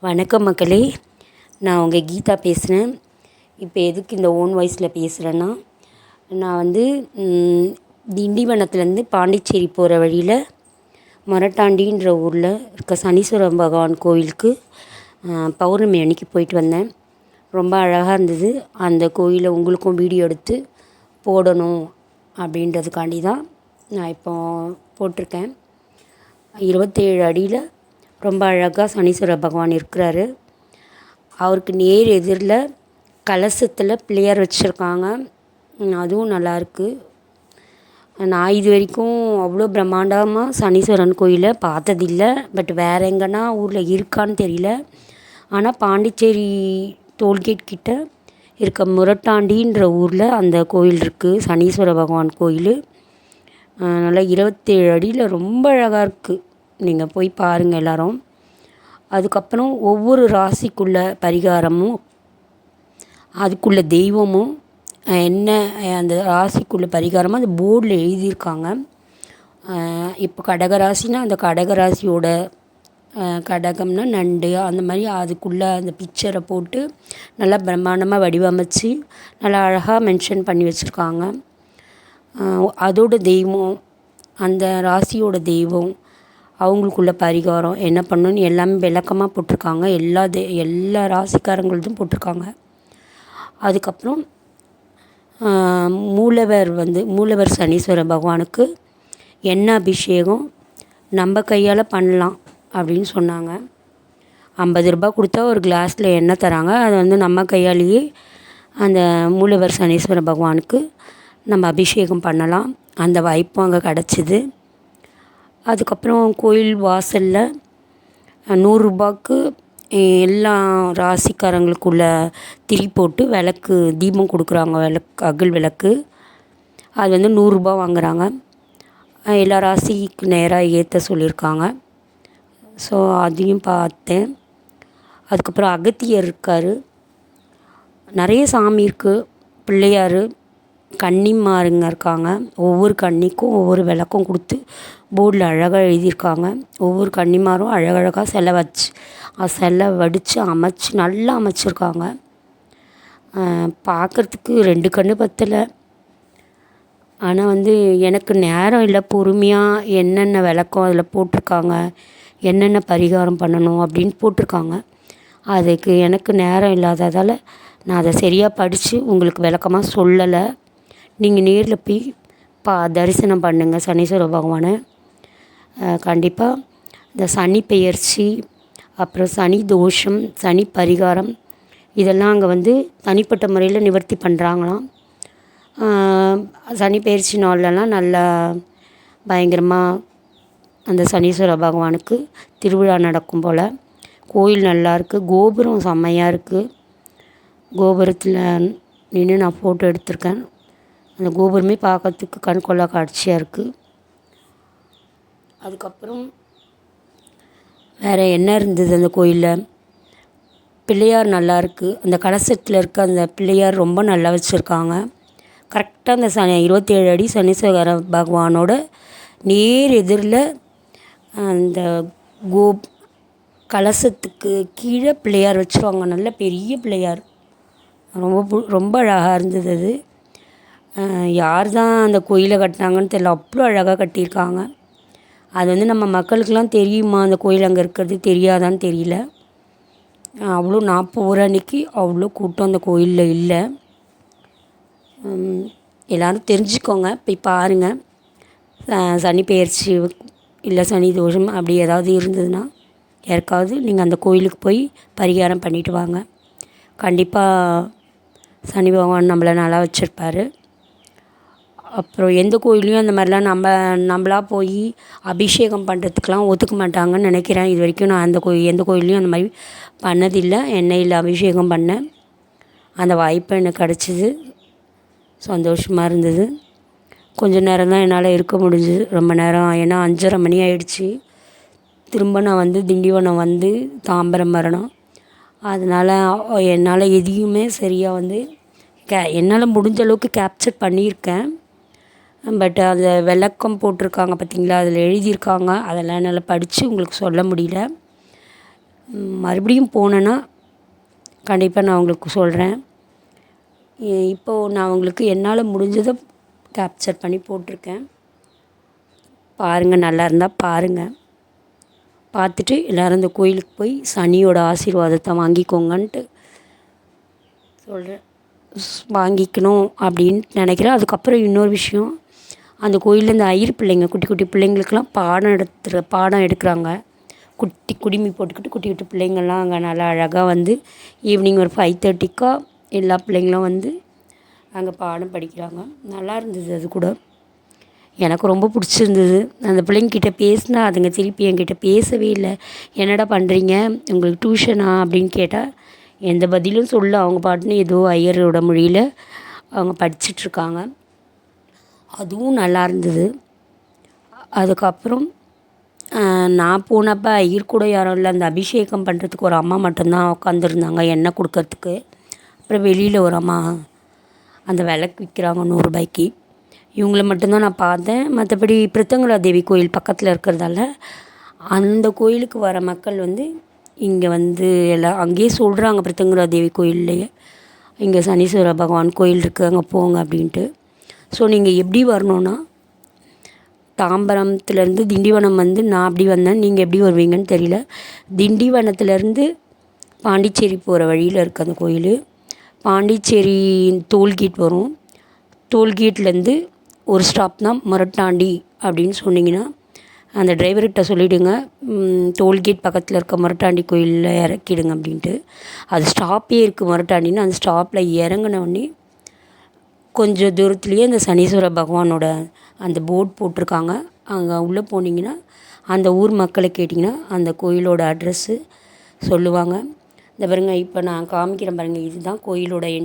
வணக்கம் மக்களே, நான் உங்கள் கீதா பேசுகிறேன். இப்போ எதுக்கு இந்த ஓன் வாய்ஸில் பேசுகிறேன்னா, நான் வந்து திண்டிவனத்துலேருந்து பாண்டிச்சேரி போகிற வழியில் மொரட்டாண்டின்ற ஊரில் இருக்க சனீஸ்வர பகவான் கோயிலுக்கு பௌர்ணமி அன்னைக்கு போயிட்டு வந்தேன். ரொம்ப அழகாக இருந்தது. அந்த கோயிலை உங்களுக்கும் வீடியோ எடுத்து போடணும் அப்படின்றதுக்காண்டி தான் நான் இப்போ போட்டிருக்கேன். 27 அடியில் ரொம்ப அழகாக சனீஸ்வர பகவான் இருக்கிறாரு. அவருக்கு நேர் எதிரில் கலசத்தில் பிள்ளையார் வச்சுருக்காங்க. அதுவும் நல்லாயிருக்கு. நான் இது வரைக்கும் அவ்வளோ பிரம்மாண்டமாக சனீஸ்வரன் கோயிலை பார்த்ததில்லை. பட் வேறு எங்கன்னா ஊரில் இருக்கான்னு தெரியல. ஆனால் பாண்டிச்சேரி டோல்கேட் கிட்ட இருக்க முரட்டாண்டின்ற ஊரில் அந்த கோயில் இருக்குது, சனீஸ்வர பகவான் கோயில். நல்லா 27 அடியில் ரொம்ப அழகாக இருக்குது. நீங்கள் போய் பாருங்கள் எல்லோரும். அதுக்கப்புறம் ஒவ்வொரு ராசிக்குள்ள பரிகாரமும் அதுக்குள்ள தெய்வமும் என்ன அந்த ராசிக்குள்ள பரிகாரமும் அந்த போர்டில் எழுதியிருக்காங்க. இப்போ கடகராசினா அந்த கடகராசியோட கடகம்னா நண்டு அந்த மாதிரி அதுக்குள்ளே அந்த பிக்சரை போட்டு நல்லா பிரம்மாண்டமாக வடிவமைச்சு நல்லா அழகாக மென்ஷன் பண்ணி வச்சுருக்காங்க. அதோட தெய்வம், அந்த ராசியோட தெய்வம், அவங்களுக்குள்ள பரிகாரம் என்ன பண்ணணுன்னு எல்லாமே விளக்கமாக போட்டிருக்காங்க. எல்லா ராசிக்காரங்களுதும் போட்டிருக்காங்க. அதுக்கப்புறம் மூலவர் சனீஸ்வர பகவானுக்கு எண்ணெய் அபிஷேகம் நம்ம கையால் பண்ணலாம் அப்படின்னு சொன்னாங்க. 50 ரூபா கொடுத்தா ஒரு கிளாஸில் எண்ணெய் தராங்க. அதை வந்து நம்ம கையாலேயே அந்த மூலவர் சனீஸ்வர பகவானுக்கு நம்ம அபிஷேகம் பண்ணலாம். அந்த வாய்ப்பும் அங்கே கிடச்சிது. அதுக்கப்புறம் கோயில் வாசலில் 100 ரூபாய்க்கு எல்லா ராசிக்காரங்களுக்குள்ள திரி போட்டு விளக்கு தீபம் கொடுக்குறாங்க. அகல் விளக்கு அது வந்து 100 ரூபா வாங்குகிறாங்க. எல்லா ராசிக்கு நேராக ஏற்ற சொல்லியிருக்காங்க. ஸோ அதையும் பார்த்தேன். அதுக்கப்புறம் அகத்தியர் இருக்கார். நிறைய சாமி இருக்குது. பிள்ளையார், கன்னிமாருங்க இருக்காங்க. ஒவ்வொரு கன்னிக்கும் ஒவ்வொரு விளக்கம் கொடுத்து போர்டில் அழகாக எழுதியிருக்காங்க. ஒவ்வொரு கன்னிமாரும் அழகழகாக சிலை வடித்து அமைச்சு நல்லா அமைச்சிருக்காங்க. பார்க்குறதுக்கு 2 கண்ணு பத்தலை. ஆனால் வந்து எனக்கு நேரம் இல்லை. பொறுமையாக என்னென்ன விளக்கம் அதில் போட்டிருக்காங்க, என்னென்ன பரிகாரம் பண்ணணும் அப்படின்னு போட்டிருக்காங்க. அதுக்கு எனக்கு நேரம் இல்லாததால் நான் அதை சரியாக படித்து உங்களுக்கு விளக்கமாக சொல்லலை. நீங்கள் நேரில் போய் தரிசனம் பண்ணுங்கள் சனீஸ்வர பகவானை. கண்டிப்பாக இந்த சனி பெயர்ச்சி, அப்புறம் சனி தோஷம், சனி பரிகாரம் இதெல்லாம் அங்கே வந்து தனிப்பட்ட முறையில் நிவர்த்தி பண்ணுறாங்களாம். சனி பெயர்ச்சி நாள்லலாம் நல்லா பயங்கரமாக அந்த சனீஸ்வர பகவானுக்கு திருவிழா நடக்கும் போல். கோயில் நல்லாயிருக்கு. கோபுரம் செம்மையாக இருக்குது. கோபுரத்தில் நின்று நான் ஃபோட்டோ எடுத்திருக்கேன். அந்த கோபுரமே பார்க்கறதுக்கு கண்கொள்ளா காட்சியாக இருக்குது. அதுக்கப்புறம் வேறு என்ன இருந்தது அந்த கோயிலில்? பிள்ளையார் நல்லாயிருக்கு. அந்த கலசத்தில் இருக்க அந்த பிள்ளையார் ரொம்ப நல்லா வச்சுருக்காங்க. கரெக்டாக அந்த 27 அடி சனீஸ்வர பகவானோட நேர் எதிரில் அந்த கலசத்துக்கு கீழே பிள்ளையார் வச்சுருவாங்க. நல்ல பெரிய பிள்ளையார். ரொம்ப அழகாக இருந்தது அது. யார் தான் அந்த கோயிலை கட்டினாங்கன்னு தெரியல. அவ்வளோ அழகாக கட்டியிருக்காங்க. அது வந்து நம்ம மக்களுக்கெல்லாம் தெரியுமா அந்த கோயில் அங்கே இருக்கிறது, தெரியாதான்னு தெரியல. அவ்வளோ நான் போகிற அன்றைக்கி அவ்வளோ கூட்டம் அந்த கோயிலில் இல்லை. எல்லோரும் தெரிஞ்சுக்கோங்க, போய் பாருங்கள். சனி பெயர்ச்சி இல்லை சனி தோஷம் அப்படி ஏதாவது இருந்ததுன்னா யாருக்காவது நீங்கள் அந்த கோயிலுக்கு போய் பரிகாரம் பண்ணிவிட்டு வாங்க. கண்டிப்பாக சனி பகவான் நம்மளை நல்லா வச்சுருப்பார். அப்புறம் எந்த கோயிலையும் அந்த மாதிரிலாம் நம்மளாக போய் அபிஷேகம் பண்ணுறதுக்கெலாம் ஒத்துக்க மாட்டாங்கன்னு நினைக்கிறேன். இது வரைக்கும் நான் எந்த கோயிலையும் அந்த மாதிரி பண்ணதில்லை. எண்ணெயில் அபிஷேகம் பண்ணேன். அந்த வாய்ப்பு எனக்கு கிடச்சிது. சந்தோஷமாக இருந்தது. கொஞ்சம் நேரம் தான் என்னால் இருக்க முடிஞ்சுது. ரொம்ப நேரம், ஏன்னா 5:30 மணி ஆகிடுச்சி. திரும்ப நான் வந்து திண்டிவனம் வந்து தாம்பரம் வரணும். அதனால் என்னால் எதையுமே சரியாக வந்து என்னால் முடிஞ்ச அளவுக்கு கேப்சர் பண்ணியிருக்கேன். பட் அந்த விளக்கம் போட்டிருக்காங்க பார்த்தீங்களா, அதில் எழுதியிருக்காங்க. அதெல்லாம் என்னால் படித்து உங்களுக்கு சொல்ல முடியல. மறுபடியும் போனேன்னா கண்டிப்பாக நான் உங்களுக்கு சொல்கிறேன். இப்போது நான் உங்களுக்கு என்னால் முடிஞ்சதை கேப்சர் பண்ணி போட்டிருக்கேன். பாருங்கள், நல்லா இருந்தால் பாருங்கள். பார்த்துட்டு எல்லோரும் அந்த கோயிலுக்கு போய் சனியோட ஆசீர்வாதத்தை வாங்கிக்கோங்கன்ட்டு சொல்கிறேன். வாங்கிக்கணும் அப்படின்னு நினைக்கிறேன். அதுக்கப்புறம் இன்னொரு விஷயம், அந்த கோயிலில் இந்த ஐயர் பிள்ளைங்க குட்டி குட்டி பிள்ளைங்களுக்கெல்லாம் பாடம் எடுக்கிறாங்க. குட்டி குடிமி போட்டுக்கிட்டு குட்டி குட்டி பிள்ளைங்கள்லாம் அங்கே நல்லா அழகாக வந்து ஈவினிங் ஒரு 5:30க்கா எல்லா பிள்ளைங்களும் வந்து அங்கே பாடம் படிக்கிறாங்க. நல்லா இருந்தது. அது கூட எனக்கு ரொம்ப பிடிச்சிருந்தது. அந்த பிள்ளைங்கிட்ட பேசினா அதுங்க திருப்பி என்கிட்ட பேசவே இல்லை. என்னடா பண்ணுறீங்க, உங்களுக்கு டியூஷனா அப்படின்னு கேட்டால் எந்த பதிலும் சொல்ல. அவங்க பாட்டுன்னு ஏதோ ஐயரோட மொழியில் அவங்க படிச்சிட்ருக்காங்க. அதுவும் நல்லா இருந்தது. அதுக்கப்புறம் நான் போனப்போ ஐயர் கூட யாரும் இல்லை. அந்த அபிஷேகம் பண்ணுறதுக்கு ஒரு அம்மா மட்டும்தான் உட்காந்துருந்தாங்க, எண்ணெய் கொடுக்கறதுக்கு. அப்புறம் வெளியில் ஒரு அம்மா அந்த விளக்கு விற்கிறாங்க 100 ரூபாய்க்கு. இவங்கள மட்டும்தான் நான் பார்த்தேன். மற்றபடி பிரித்தங்கரா தேவி கோயில் பக்கத்தில் இருக்கிறதால அந்த கோயிலுக்கு வர மக்கள் வந்து இங்கே வந்து எல்லாம் அங்கேயே சொல்கிறாங்க, பிரித்தங்கரா தேவி கோயில்லையே இங்கே சனீஸ்வர பகவான் கோயில் இருக்குது, அங்கே போங்க அப்படின்ட்டு. ஸோ நீங்கள் எப்படி வரணுன்னா, தாம்பரத்துலேருந்து திண்டிவனம் வந்து நான் அப்படி வந்தேன், நீங்கள் எப்படி வருவீங்கன்னு தெரியல. திண்டிவனத்துலேருந்து பாண்டிச்சேரி போகிற வழியில் இருக்குது அந்த கோயில். பாண்டிச்சேரி டோல்கேட் வரும். டோல்கேட்லேருந்து ஒரு ஸ்டாப் தான் மொரட்டாண்டி அப்படின்னு சொன்னிங்கன்னா அந்த டிரைவர்கிட்ட சொல்லிவிடுங்க, டோல்கேட் பக்கத்தில் இருக்க மொரட்டாண்டி கோயிலில் இறக்கிடுங்க அப்படின்ட்டு. அது ஸ்டாப்பே இருக்குது மொரட்டாண்டின்னு. அந்த ஸ்டாப்பில் இறங்கினோடனே கொஞ்சம் தூரத்துலேயே அந்த சனீஸ்வர பகவானோட அந்த போர்ட் போட்டிருக்காங்க. அங்கே உள்ளே போனீங்கன்னா அந்த ஊர் மக்களை கேட்டிங்கன்னா அந்த கோயிலோட அட்ரெஸ்ஸு சொல்லுவாங்க. இந்த பாருங்க, இப்போ நான் காமிக்கிறேன் பாருங்கள், இதுதான் கோயிலோட